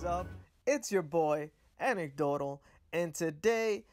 is up? It's your boy, Anecdotal, and today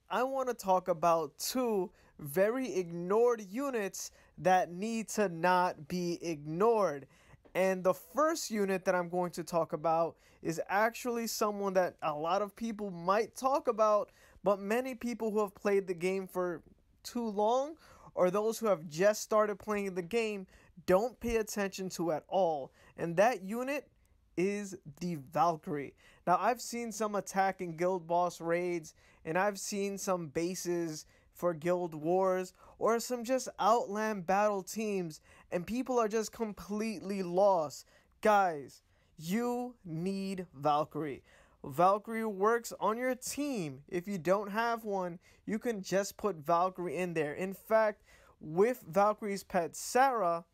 I want to talk about two very ignored units that need to not be ignored. And the first unit that I'm going to talk about is actually someone that a lot of people might talk about, but many people who have played the game for too long or those who have just started playing the game don't pay attention to at all. And that unit is the Valkyrie. Now, I've seen some attack in guild boss raids, and I've seen some bases for guild wars or some just outland battle teams, and people are just completely lost. Guys, you need Valkyrie. Valkyrie works on your team. If you don't have one, you can just put Valkyrie in there. In fact, with Valkyrie's pet Sarah,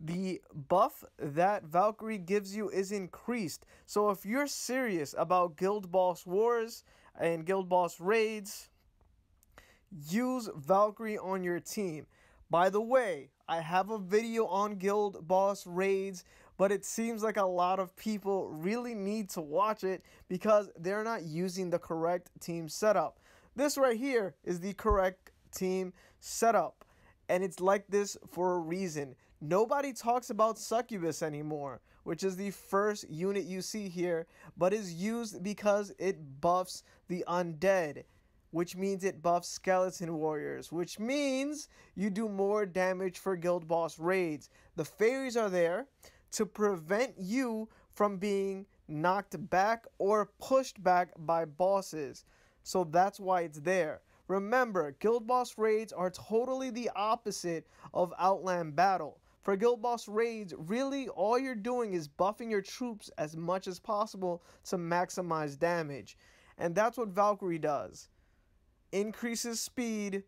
the buff that Valkyrie gives you is increased. So if you're serious about guild boss wars and guild boss raids, use Valkyrie on your team. By the way, I have a video on guild boss raids, but it seems like a lot of people really need to watch it because they're not using the correct team setup. This right here is the correct team setup, and it's like this for a reason. Nobody talks about Succubus anymore, which is the first unit you see here, but is used because it buffs the undead, which means it buffs skeleton warriors, which means you do more damage for guild boss raids. The fairies are there to prevent you from being knocked back or pushed back by bosses. So that's why it's there. Remember, guild boss raids are totally the opposite of outland battle. For guild boss raids, really all you're doing is buffing your troops as much as possible to maximize damage. And that's what Valkyrie does. Increases speed,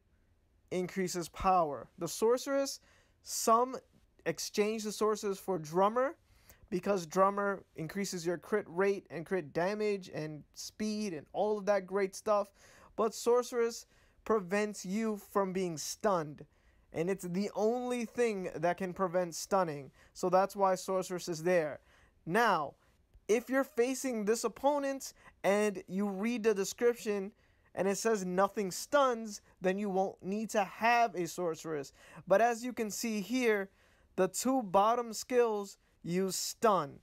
increases power. The sorceress, some exchange the sorceress for drummer because drummer increases your crit rate and crit damage and speed and all of that great stuff. But sorceress prevents you from being stunned, and it's the only thing that can prevent stunning. So that's why sorceress is there. Now, if you're facing this opponent and you read the description and it says nothing stuns, then you won't need to have a sorceress. But as you can see here, the two bottom skills use stun.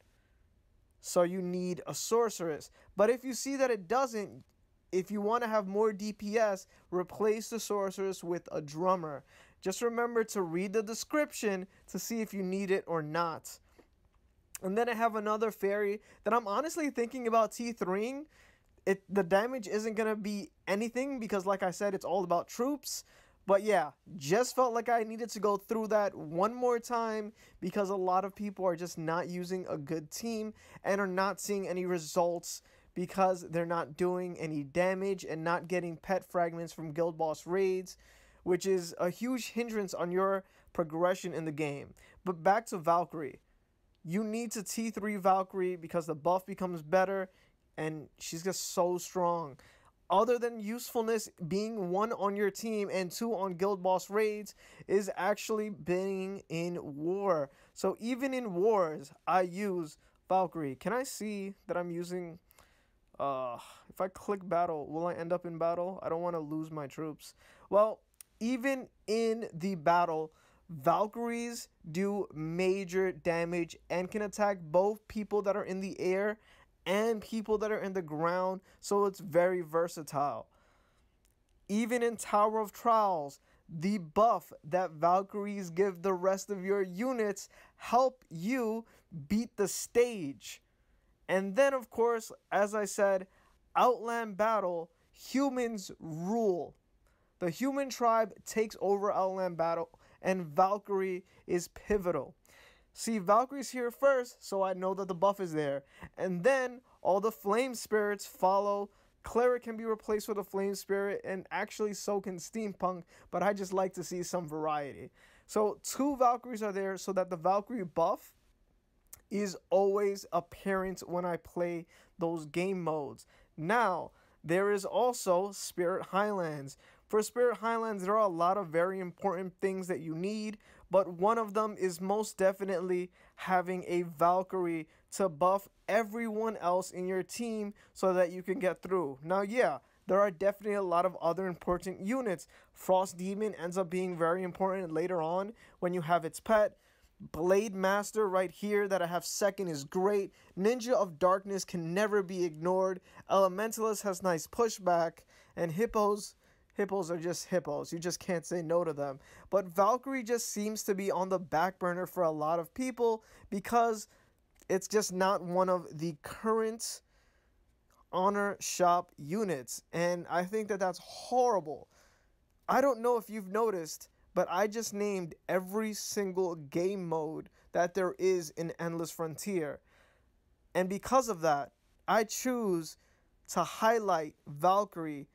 So you need a sorceress. But if you see that it doesn't, if you want to have more DPS, replace the sorceress with a drummer. Just remember to read the description to see if you need it or not. And then I have another fairy that I'm honestly thinking about T3ing. The damage isn't going to be anything because, like I said, it's all about troops. But yeah, just felt like I needed to go through that one more time because a lot of people are just not using a good team and are not seeing any results because they're not doing any damage and not getting pet fragments from guild boss raids, which is a huge hindrance on your progression in the game. But back to Valkyrie. You need to T3 Valkyrie because the buff becomes better and she's just so strong. Other than usefulness, being 1 on your team and 2 on guild boss raids is actually being in war. So even in wars, I use Valkyrie. Can I see that I'm using... if I click battle, will I end up in battle? I don't want to lose my troops. Well, even in the battle, Valkyries do major damage and can attack both people that are in the air and people that are in the ground, so it's very versatile. Even in Tower of Trials, the buff that Valkyries give the rest of your units help you beat the stage. And then, of course, as I said, Outland Battle, humans rule. The human tribe takes over Outland Battle, and Valkyrie is pivotal. See, Valkyrie's here first, so I know that the buff is there. And then all the flame spirits follow. Cleric can be replaced with a flame spirit, and actually so can Steampunk, but I just like to see some variety. So 2 Valkyries are there so that the Valkyrie buff is always apparent when I play those game modes. Now, there is also Spirit Highlands, For Spirit Highlands, there are a lot of very important things that you need, but one of them is most definitely having a Valkyrie to buff everyone else in your team so that you can get through. Now, yeah, there are definitely a lot of other important units. Frost Demon ends up being very important later on when you have its pet. Blade Master right here that I have second is great. Ninja of Darkness can never be ignored. Elementalist has nice pushback. And Hippos are just hippos. You just can't say no to them. But Valkyrie just seems to be on the back burner for a lot of people because it's just not one of the current Honor Shop units. And I think that that's horrible. I don't know if you've noticed, but I just named every single game mode that there is in Endless Frontier. And because of that, I choose to highlight Valkyrie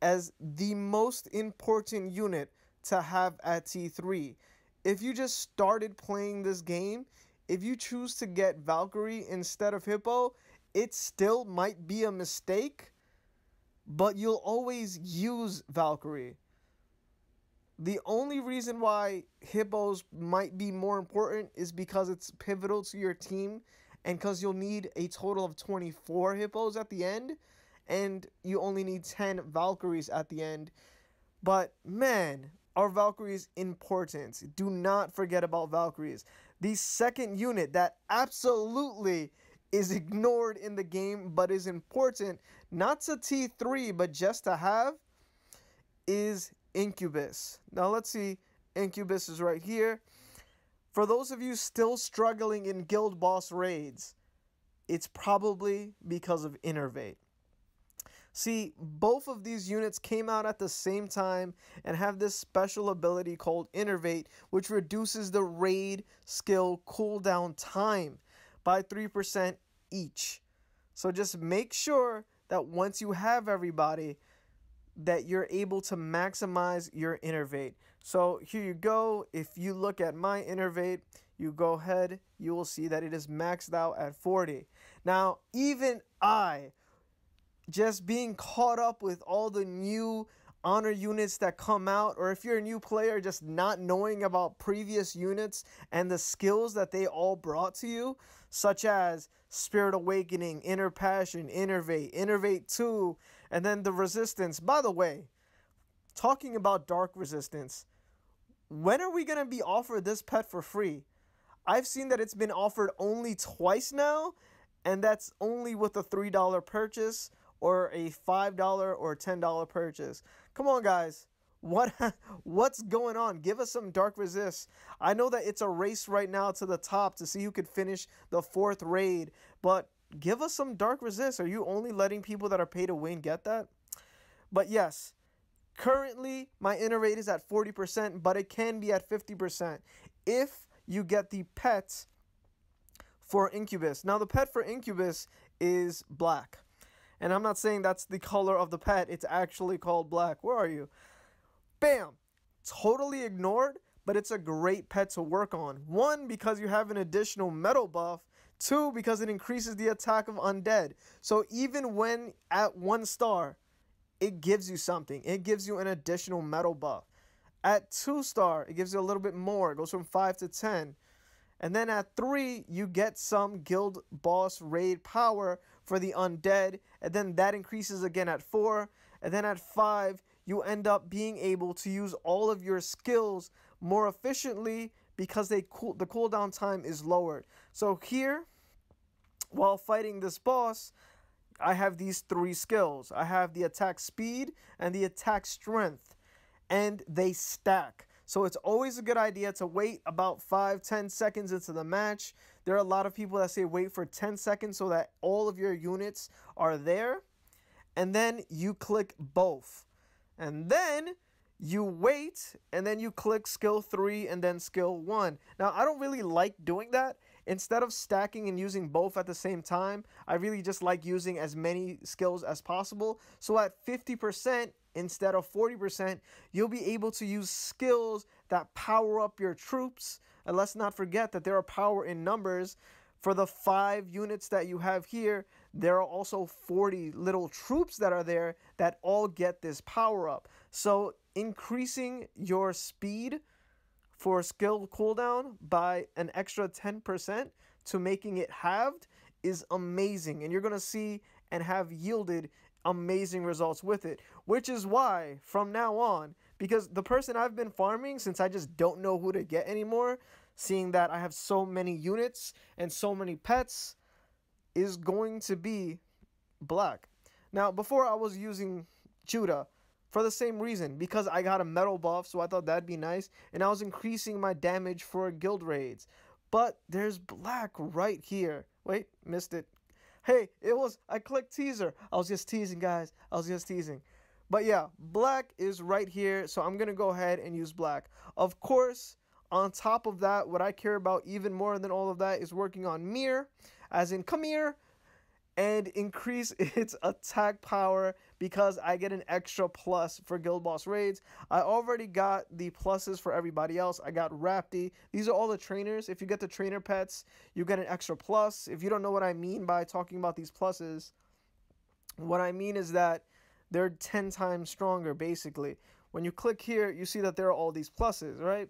as the most important unit to have at T3. If you just started playing this game, if you choose to get Valkyrie instead of Hippo, it still might be a mistake, but you'll always use Valkyrie. The only reason why Hippos might be more important is because it's pivotal to your team and because you'll need a total of 24 Hippos at the end, and you only need 10 Valkyries at the end. But man, are Valkyries important. Do not forget about Valkyries. The second unit that absolutely is ignored in the game but is important, not to T3 but just to have, is Incubus. Now let's see, Incubus is right here. For those of you still struggling in guild boss raids, it's probably because of Innervate. See, both of these units came out at the same time and have this special ability called Innervate, which reduces the raid skill cooldown time by 3% each. So just make sure that once you have everybody, that you're able to maximize your Innervate. So here you go. If you look at my Innervate, you go ahead, you will see that it is maxed out at 40. Now, even I, just being caught up with all the new honor units that come out, or if you're a new player just not knowing about previous units and the skills that they all brought to you, such as Spirit Awakening, Inner Passion, Innervate, Innervate 2, and then the Resistance. By the way, talking about Dark Resistance, when are we going to be offered this pet for free? I've seen that it's been offered only twice now, and that's only with a $3 purchase or a $5 or $10 purchase. Come on, guys. What's going on? Give us some Dark Resist. I know that it's a race right now to the top to see who could finish the 4th raid, but give us some Dark Resist. Are you only letting people that are pay to win get that? But yes, currently my Innervate is at 40%, but it can be at 50% if you get the pet for Incubus. Now, the pet for Incubus is black. And I'm not saying that's the color of the pet. It's actually called black. Where are you? Bam! Totally ignored, but it's a great pet to work on. 1, because you have an additional metal buff. 2, because it increases the attack of undead. So even when at 1 star, it gives you something. It gives you an additional metal buff. At 2 star, it gives you a little bit more. It goes from 5 to 10. And then at 3, you get some guild boss raid power for the undead. And then that increases again at 4. And then at 5, you end up being able to use all of your skills more efficiently because the cooldown time is lowered. So here, while fighting this boss, I have these 3 skills. I have the attack speed and the attack strength. And they stack. So it's always a good idea to wait about 5-10 seconds into the match. There are a lot of people that say wait for 10 seconds so that all of your units are there. And then you click both. And then you wait, and then you click skill 3 and then skill 1. Now, I don't really like doing that. Instead of stacking and using both at the same time, I really just like using as many skills as possible. So at 50%, instead of 40%, you'll be able to use skills that power up your troops. And let's not forget that there are power in numbers. For the 5 units that you have here, there are also 40 little troops that are there that all get this power up. So increasing your speed for skill cooldown by an extra 10% to making it halved is amazing. And you're going to see and have yielded amazing results with it. Which is why, from now on, because the person I've been farming, since I just don't know who to get anymore, seeing that I have so many units and so many pets, is going to be Black. Now, before I was using Judah for the same reason, because I got a metal buff, so I thought that'd be nice, and I was increasing my damage for guild raids. But there's Black right here. Wait, missed it. Hey, I clicked teaser. I was just teasing, guys. I was just teasing. But yeah, Black is right here, so I'm going to go ahead and use Black. Of course, on top of that, what I care about even more than all of that is working on Mir, as in come here, and increase its attack power because I get an extra plus for guild boss raids. I already got the pluses for everybody else. I got Rapti. These are all the trainers. If you get the trainer pets, you get an extra plus. If you don't know what I mean by talking about these pluses, what I mean is that they're 10 times stronger, basically. When you click here, you see that there are all these pluses, right?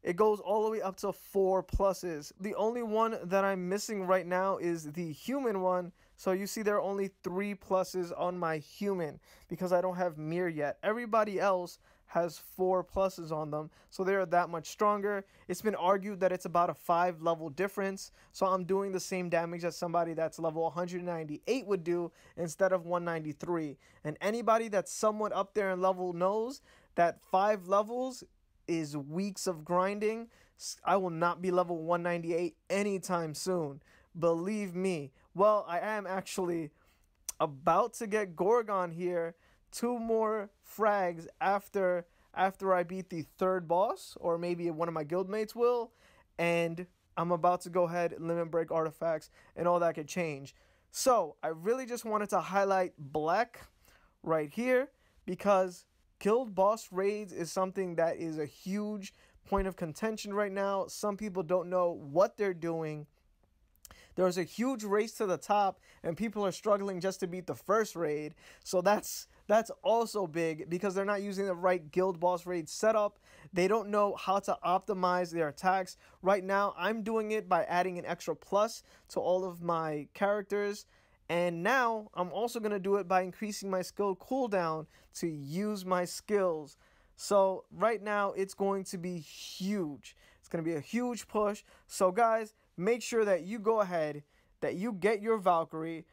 It goes all the way up to 4 pluses. The only one that I'm missing right now is the human one. So you see there are only 3 pluses on my human because I don't have Mir yet. Everybody else has 4 pluses on them, so they're that much stronger. It's been argued that it's about a 5 level difference, so I'm doing the same damage as somebody that's level 198 would do instead of 193. And anybody that's somewhat up there in level knows that 5 levels is weeks of grinding. I will not be level 198 anytime soon. Believe me. Well, I am actually about to get Gorgon here. 2 more frags after I beat the 3rd boss, or maybe one of my guildmates will, and I'm about to go ahead and limit break artifacts, and all that could change. So I really just wanted to highlight Black right here because guild boss raids is something that is a huge point of contention right now. Some people don't know what they're doing. There's a huge race to the top, and people are struggling just to beat the first raid. So that's also big because they're not using the right guild boss raid setup. They don't know how to optimize their attacks. Right now, I'm doing it by adding an extra plus to all of my characters. And now I'm also going to do it by increasing my skill cooldown to use my skills. So right now it's going to be huge. It's going to be a huge push. So guys, make sure that you go ahead, that you get your Valkyrie,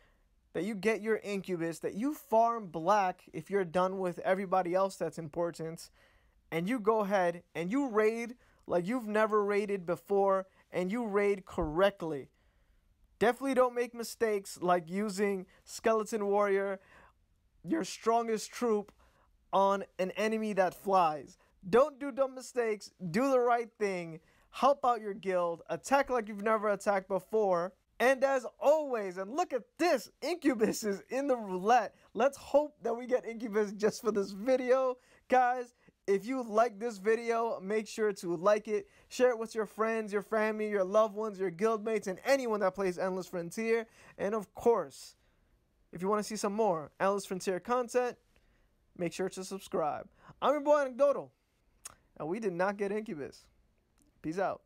that you get your Incubus, that you farm Black if you're done with everybody else that's important. And you go ahead and you raid like you've never raided before, and you raid correctly. Definitely don't make mistakes like using Skeleton Warrior, your strongest troop, on an enemy that flies. Don't do dumb mistakes. Do the right thing. Help out your guild. Attack like you've never attacked before. And as always, and look at this, Incubus is in the roulette. Let's hope that we get Incubus just for this video. Guys, if you like this video, make sure to like it, share it with your friends, your family, your loved ones, your guildmates, and anyone that plays Endless Frontier. And of course, if you want to see some more Endless Frontier content, make sure to subscribe. I'm your boy Anecdotal, and we did not get Incubus. Peace out.